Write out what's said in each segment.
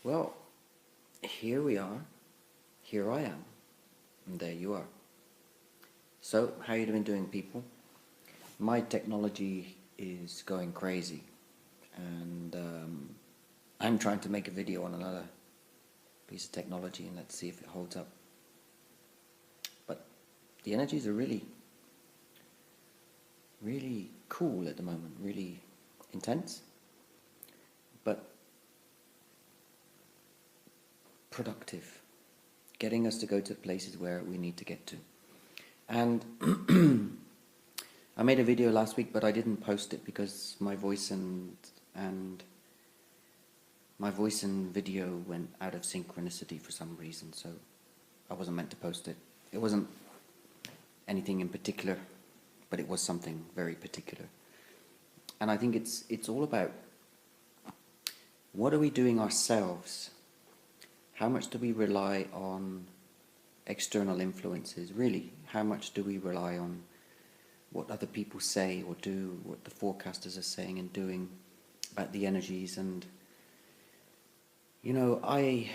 Well, here we are. Here I am. And there you are. So, how you doing, people? My technology is going crazy. And I'm trying to make a video on another piece of technology, and let's see if it holds up. But the energies are really cool at the moment, really intense, but productive, getting us to go to places where we need to get to. And I made a video last week, but I didn't post it because my voice and video went out of synchronicity for some reason, so I wasn't meant to post it. It wasn't anything in particular, but it was something very particular. And I think it's all about, what are we doing ourselves? How much do we rely on external influences? Really, how much do we rely on what other people say or do, what the forecasters are saying and doing about the energies? And you know, I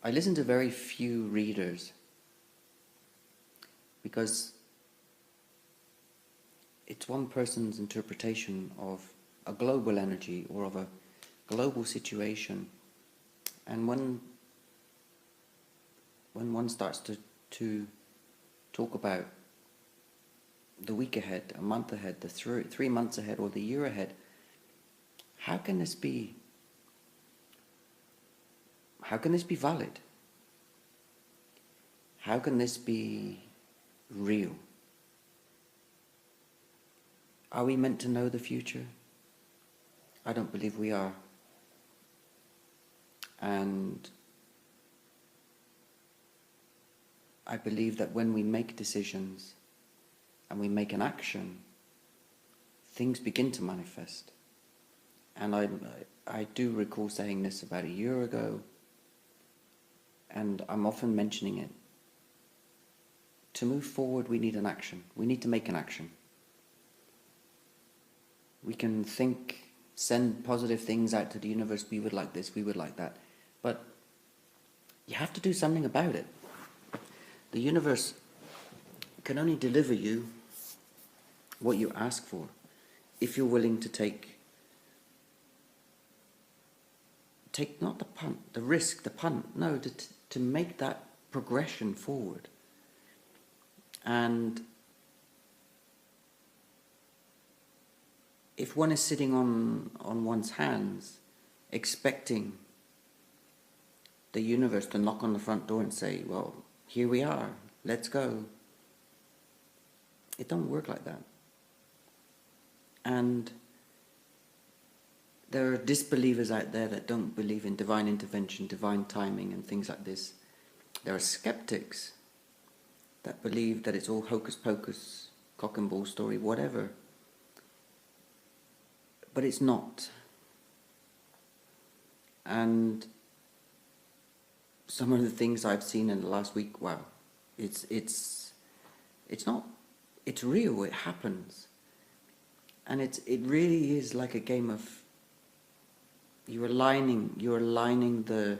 listen to very few readers because it's one person's interpretation of a global energy or of a global situation, and when one starts to talk about the week ahead, a month ahead, the 3 months ahead, or the year ahead, how can this be valid? How can this be real? Are we meant to know the future? I don't believe we are. And I believe that when we make decisions and we make an action, things begin to manifest. And I do recall saying this about a year ago, and I'm often mentioning it. To move forward, we need an action. We need to make an action. We can think, send positive things out to the universe, we would like this, we would like that. But you have to do something about it. The universe can only deliver you what you ask for if you're willing to take not the punt, the risk, the punt, no, to make that progression forward. And if one is sitting on one's hands, expecting the universe to knock on the front door and say, well, here we are, let's go, it don't work like that. And there are disbelievers out there that don't believe in divine intervention, divine timing and things like this. There are skeptics that believe that it's all hocus pocus, cock and bull story, whatever. But it's not. And some of the things I've seen in the last week, wow, it's not, it's real, it happens. And it really is like a game of, you're aligning the,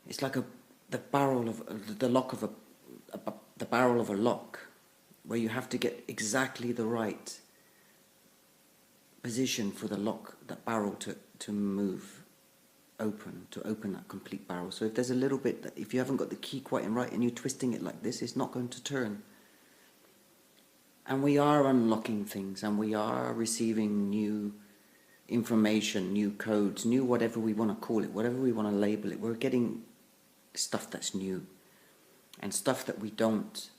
it's like the barrel of, the lock of the barrel of a lock, where you have to get exactly the right position for the lock, that barrel to move open, to open that complete barrel. So if there's a little bit, if you haven't got the key quite in right and you're twisting it like this, it's not going to turn. And we are unlocking things, and we are receiving new information, new codes, new whatever we want to call it, whatever we want to label it. We're getting stuff that's new, and stuff that we don't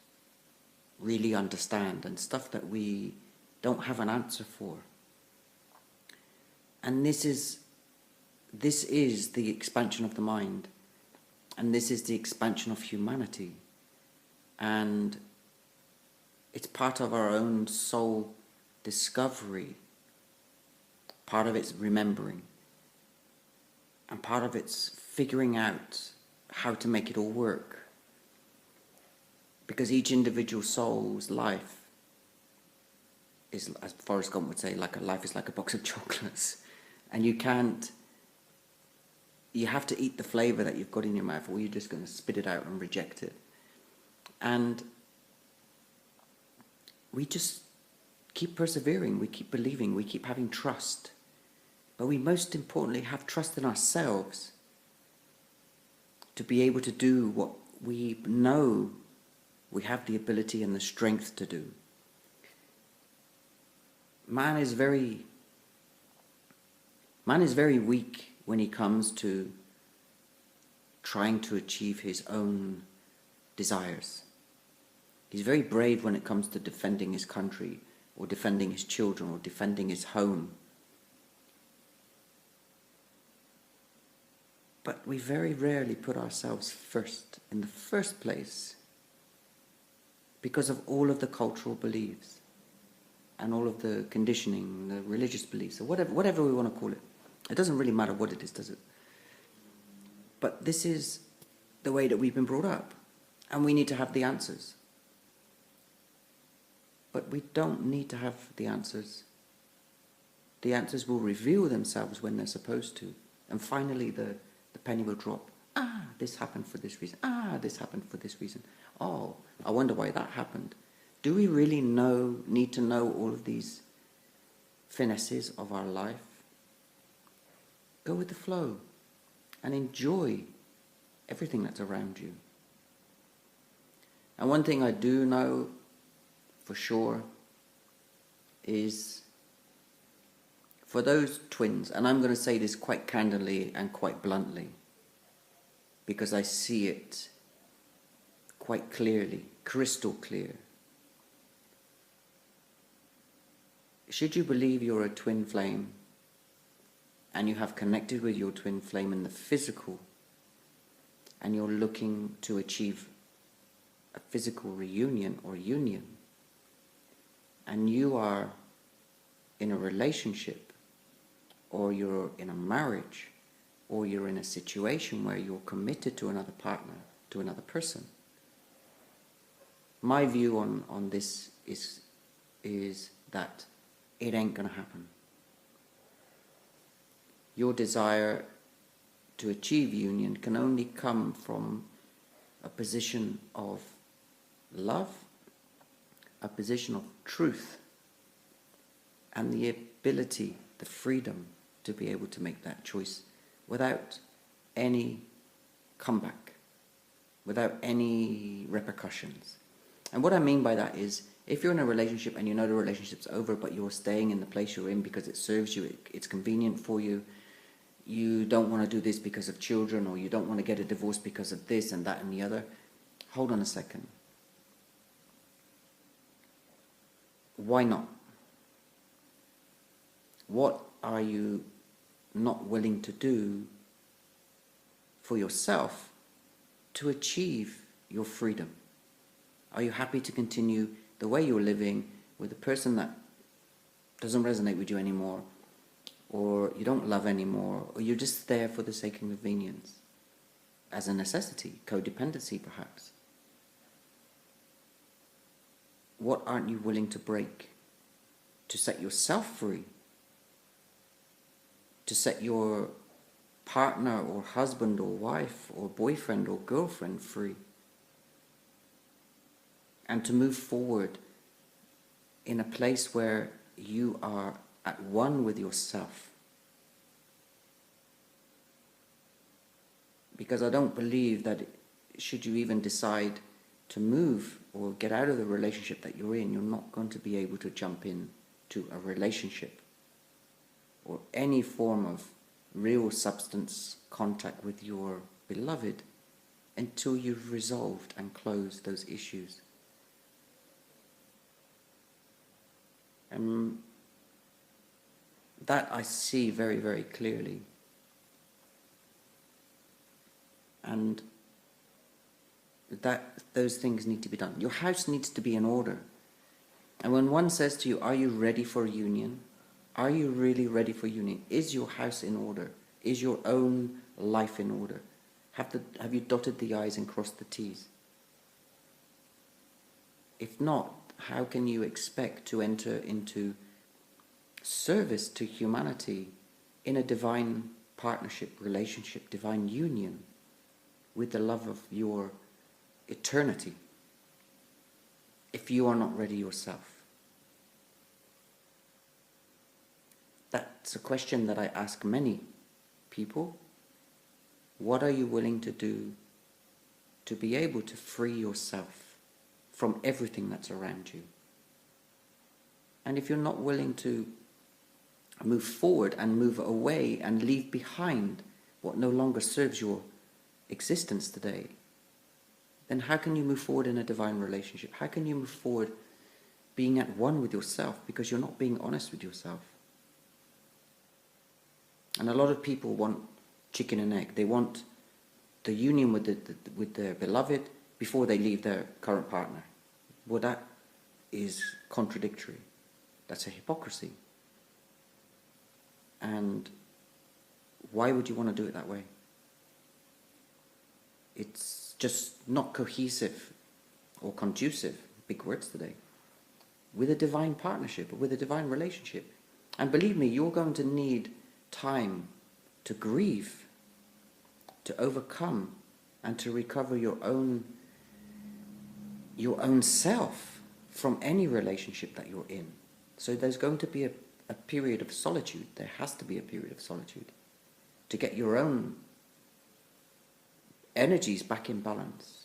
really understand, and stuff that we don't have an answer for. And this is the expansion of the mind, and this is the expansion of humanity, and it's part of our own soul discovery. Part of it's remembering, and part of it's figuring out how to make it all work. Because each individual soul's life is, as Forrest Gump would say, life is like a box of chocolates. And you have to eat the flavour that you've got in your mouth, or you're just going to spit it out and reject it. And we just keep persevering, we keep believing, we keep having trust. But we most importantly have trust in ourselves to be able to do what we know we have the ability and the strength to do. Man is very weak when he comes to trying to achieve his own desires. He's very brave when it comes to defending his country, or defending his children, or defending his home. But we very rarely put ourselves first, in the first place, because of all of the cultural beliefs and all of the conditioning, the religious beliefs, or whatever we want to call it. It doesn't really matter what it is, does it? But this is the way that we've been brought up, and we need to have the answers. But we don't need to have the answers. The answers will reveal themselves when they're supposed to. And finally the penny will drop. This happened for this reason. This happened for this reason. Oh, I wonder why that happened. Do we really need to know all of these finesses of our life? Go with the flow and enjoy everything that's around you. And one thing I do know for sure is, for those twins, and I'm going to say this quite candidly and quite bluntly, because I see it quite clearly, crystal clear. Should you believe you're a twin flame, and you have connected with your twin flame in the physical, and you're looking to achieve a physical reunion or union, and you are in a relationship, or you're in a marriage, or you're in a situation where you're committed to another partner, to another person, my view on this is that it ain't going to happen. Your desire to achieve union can only come from a position of love, a position of truth, and the ability, the freedom to be able to make that choice without any comeback, without any repercussions. And what I mean by that is, if you're in a relationship and you know the relationship's over, but you're staying in the place you're in because it serves you, it's convenient for you, you don't want to do this because of children, or you don't want to get a divorce because of this and that and the other, hold on a second. Why not? What are you not willing to do for yourself to achieve your freedom? Are you happy to continue the way you're living with a person that doesn't resonate with you anymore, or you don't love anymore, or you're just there for the sake of convenience, as a necessity, codependency perhaps? What aren't you willing to break to set yourself free, to set your partner or husband or wife or boyfriend or girlfriend free, and to move forward in a place where you are at one with yourself? Because I don't believe that should you even decide to move or get out of the relationship that you're in, you're not going to be able to jump in to a relationship or any form of real substance contact with your beloved until you've resolved and closed those issues. And that I see very, very clearly. And that those things need to be done. Your house needs to be in order. And when one says to you, are you ready for union? Are you really ready for union? Is your house in order? Is your own life in order? Have you dotted the i's and crossed the t's? If not, how can you expect to enter into service to humanity in a divine partnership, relationship, divine union with the love of your eternity if you are not ready yourself? That's a question that I ask many people. What are you willing to do to be able to free yourself from everything that's around you? And if you're not willing to move forward and move away and leave behind what no longer serves your existence today, then how can you move forward in a divine relationship? How can you move forward being at one with yourself, because you're not being honest with yourself? And a lot of people want chicken and egg. They want the union with their beloved before they leave their current partner. Well, that is contradictory. That's a hypocrisy. And why would you want to do it that way? It's just not cohesive or conducive, big words today, with a divine partnership or with a divine relationship. And believe me, you're going to need time to grieve, to overcome, and to recover your own self from any relationship that you're in. So there's going to be a period of solitude. There has to be a period of solitude to get your own energies back in balance,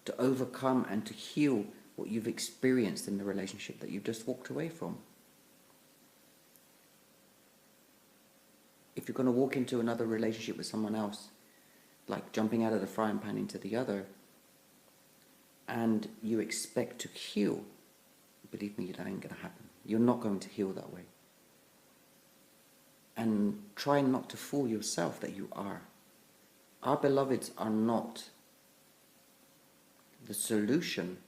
to overcome and to heal what you've experienced in the relationship that you've just walked away from. If you're going to walk into another relationship with someone else, like jumping out of the frying pan into the other, and you expect to heal, believe me, that ain't going to happen. You're not going to heal that way. And try not to fool yourself that you are. Our beloveds are not the solution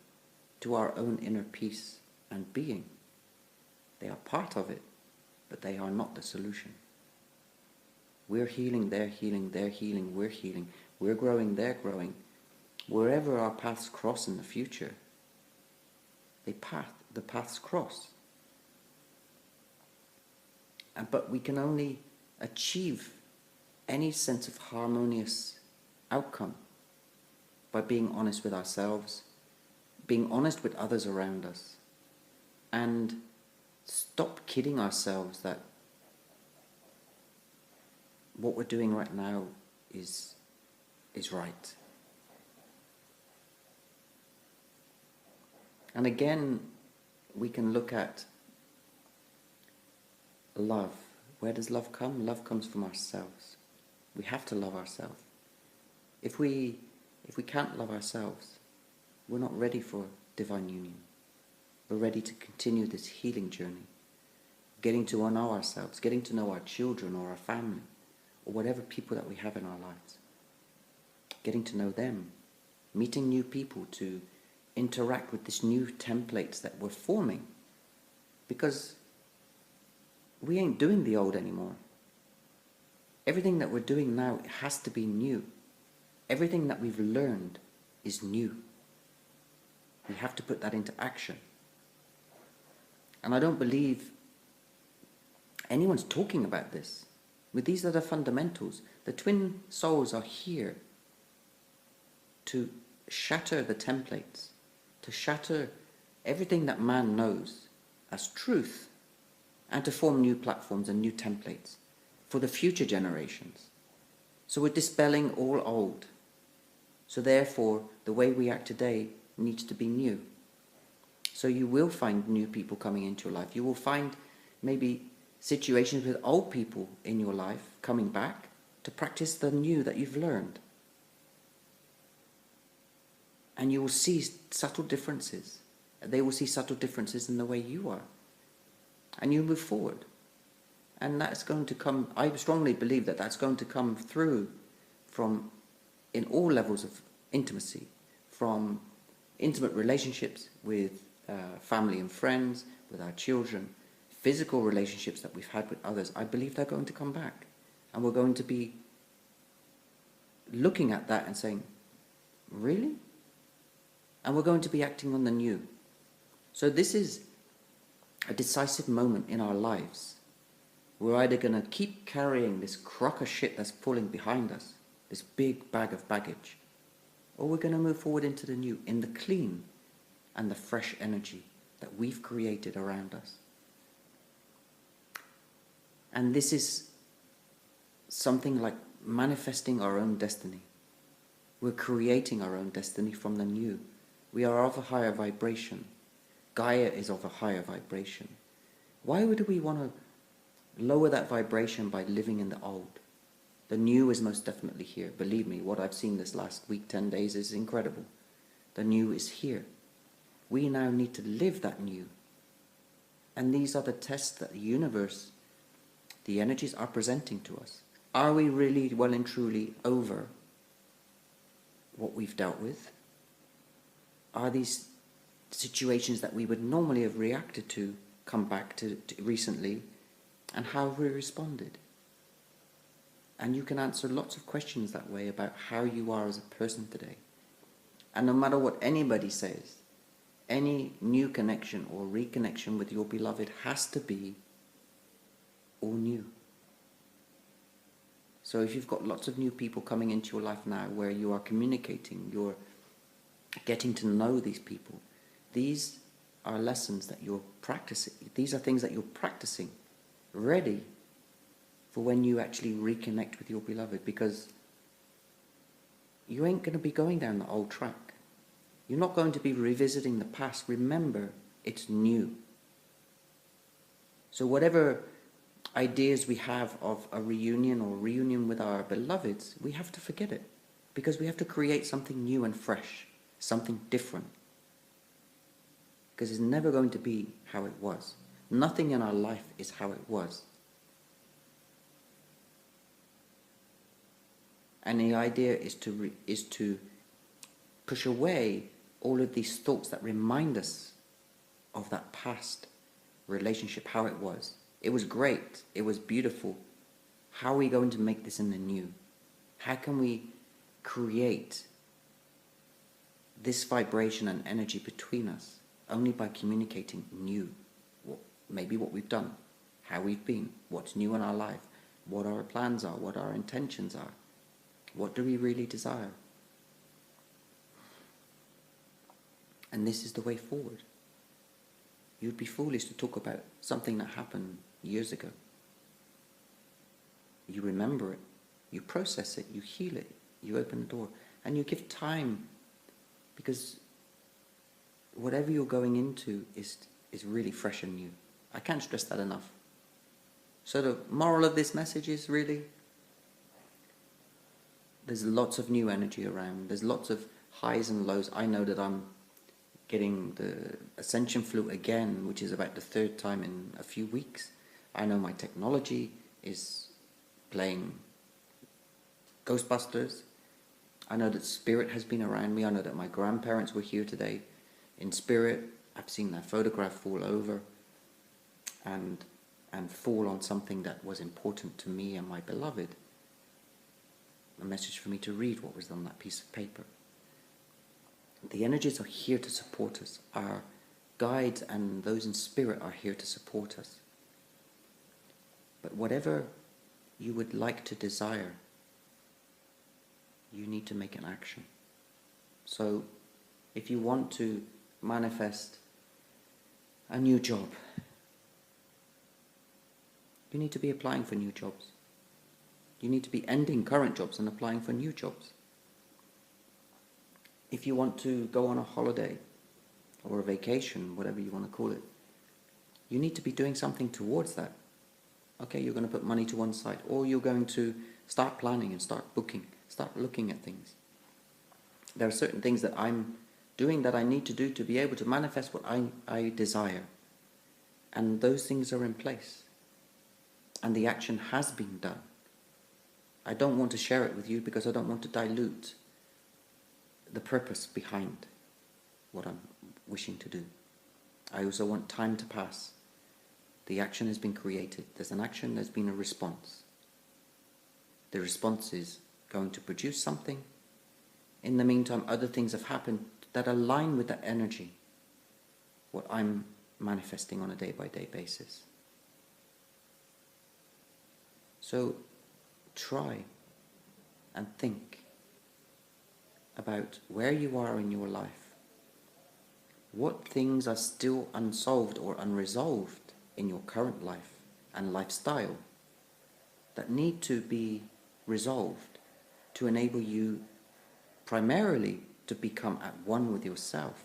to our own inner peace and being. They are part of it, but they are not the solution. We're healing, they're healing, they're healing, we're healing. We're growing, they're growing. Wherever our paths cross in the future, the paths cross. But we can only achieve any sense of harmonious outcome by being honest with ourselves, being honest with others around us, and stop kidding ourselves that what we're doing right now is right. And again, we can look at love. Where does love come? Love comes from ourselves. We have to love ourselves. If we can't love ourselves, we're not ready for divine union. We're ready to continue this healing journey, getting to know ourselves, getting to know our children or our family, or whatever people that we have in our lives. Getting to know them, meeting new people to interact with this new templates that we're forming. Because we ain't doing the old anymore. Everything that we're doing now has to be new. Everything that we've learned is new. We have to put that into action. And I don't believe anyone's talking about this. But these are the fundamentals. The twin souls are here to shatter the templates, to shatter everything that man knows as truth, and to form new platforms and new templates for the future generations. So we're dispelling all old. So therefore, the way we act today needs to be new. So you will find new people coming into your life. You will find maybe situations with old people in your life coming back to practice the new that you've learned. And you will see subtle differences. They will see subtle differences in the way you are. And you move forward. And that's going to come, I strongly believe that that's going to come through from, in all levels of intimacy, from intimate relationships with family and friends, with our children, physical relationships that we've had with others. I believe they're going to come back. And we're going to be looking at that and saying, really? And we're going to be acting on the new. So this is a decisive moment in our lives We're either going to keep carrying this crock of shit that's falling behind us, this big bag of baggage, or we're going to move forward into the new, in the clean and the fresh energy that we've created around us. And this is something like manifesting our own destiny. We're creating our own destiny from the new. We are of a higher vibration. Gaia is of a higher vibration. Why would we want to lower that vibration by living in the old? The new is most definitely here. Believe me, what I've seen this last week, 10 days, is incredible. The new is here. We now need to live that new. And these are the tests that the universe, the energies are presenting to us. Are we really well and truly over what we've dealt with? Are these situations that we would normally have reacted to come back to recently, and how have we responded? And you can answer lots of questions that way about how you are as a person today. And no matter what anybody says, any new connection or reconnection with your beloved has to be all new. So if you've got lots of new people coming into your life now where you are communicating, you're getting to know these people, these are lessons that you're practicing. These are things that you're practicing, ready for when you actually reconnect with your beloved, because you ain't going to be going down the old track. You're not going to be revisiting the past. Remember, it's new. So whatever ideas we have of a reunion or reunion with our beloveds, we have to forget it, because we have to create something new and fresh, something different. Because it's never going to be how it was. Nothing in our life is how it was. And the idea is to push away all of these thoughts that remind us of that past relationship, how it was. It was great. It was beautiful. How are we going to make this in the new? How can we create this vibration and energy between us? Only by communicating new. Maybe what we've done, how we've been, what's new in our life, what our plans are, what our intentions are. What do we really desire? And this is the way forward. You'd be foolish to talk about something that happened years ago. You remember it, you process it, you heal it, you open the door, and you give time, because whatever you're going into is really fresh and new. I can't stress that enough. So the moral of this message is really, there's lots of new energy around. There's lots of highs and lows. I know that I'm getting the Ascension flute again, which is about the third time in a few weeks. I know my technology is playing Ghostbusters. I know that spirit has been around me. I know that my grandparents were here today in spirit. I've seen their photograph fall over and fall on something that was important to me and my beloved. A message for me to read what was on that piece of paper. The energies are here to support us. Our guides and those in spirit are here to support us. But whatever you would like to desire, you need to make an action. So if you want to manifest a new job, you need to be applying for new jobs. You need to be ending current jobs and applying for new jobs. If you want to go on a holiday or a vacation, whatever you want to call it, you need to be doing something towards that. Okay, you're going to put money to one side, or you're going to start planning and start booking, start looking at things. There are certain things that I'm doing that I need to do to be able to manifest what I desire. And those things are in place. And the action has been done. I don't want to share it with you because I don't want to dilute the purpose behind what I'm wishing to do. I also want time to pass. The action has been created. There's an action, there's been a response. The response is going to produce something. In the meantime, other things have happened that align with that energy, what I'm manifesting on a day-by-day basis. So try and think about where you are in your life. What things are still unsolved or unresolved in your current life and lifestyle that need to be resolved to enable you primarily to become at one with yourself,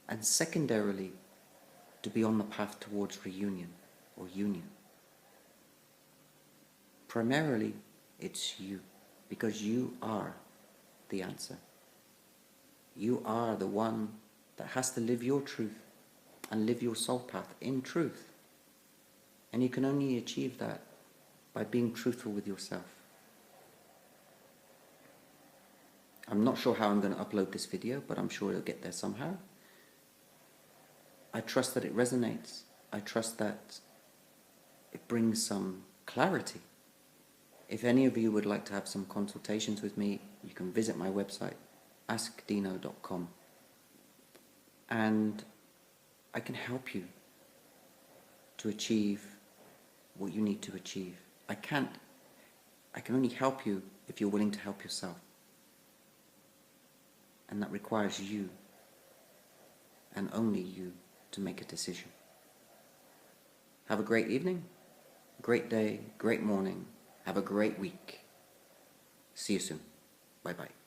and secondarily to be on the path towards reunion or union. Primarily, it's you, because you are the answer. You are the one that has to live your truth and live your soul path in truth. And you can only achieve that by being truthful with yourself. I'm not sure how I'm going to upload this video, but I'm sure it'll get there somehow. I trust that it resonates. I trust that it brings some clarity. If any of you would like to have some consultations with me, you can visit my website, askdeano.com, and I can help you to achieve what you need to achieve. I can only help you if you're willing to help yourself. And that requires you, and only you, to make a decision. Have a great evening, great day, great morning. Have a great week. See you soon. Bye-bye.